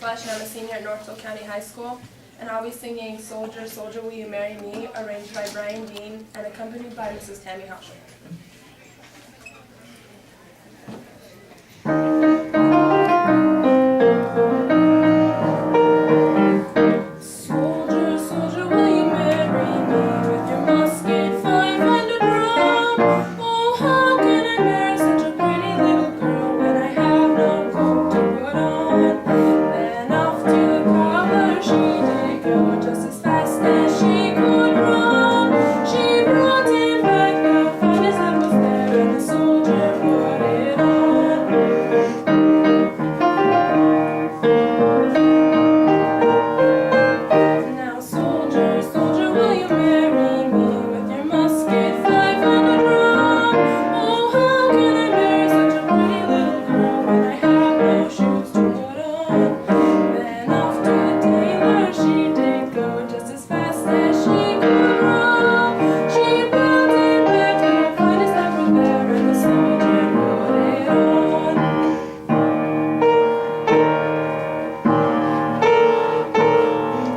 Flesh, and I'm a senior at Northville County High School. And I'll be singing Soldier, Soldier, Will You Marry Me, arranged by Brian Dean and accompanied by Mrs. Tammy Hauschel. Soldier, soldier, will you marry me with your musket, 500 drum? Oh, how can I marry such a pretty little girl when I have no coat to put on? Then off to the parlor she did go, just as fast as she could run. She brought him back the finest that was there, and the soldier put it on. Now, soldier, soldier, will you marry me with your musket, 500 drum? Oh, how can I marry such a pretty little girl when I have no shoes to put on? Then off to the tailor she did go, just as fast as she could run. She brought him back the finest that was there, and the soldier put it on.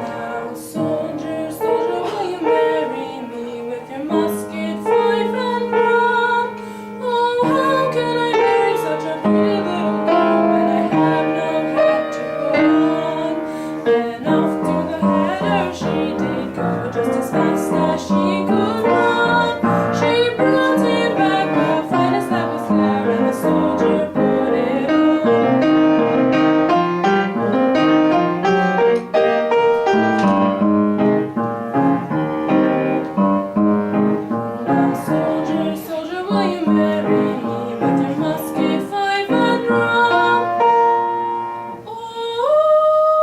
Now, soldier, soldier, will you marry me with your musket, 500 drum? Oh, how can I marry such a pretty little girl when I have no hat to put on? Then off to the hatter she did go, just as fast as she could run. She brought him back the finest that was there, and the soldier put it on. Now, soldier, soldier, will you marry me with your musket, 500 drum? Oh,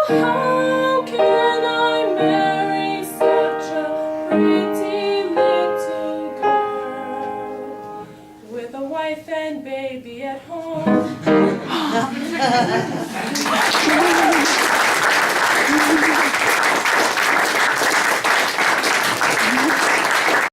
how can I marry such a pretty little girl with a wife and baby at home?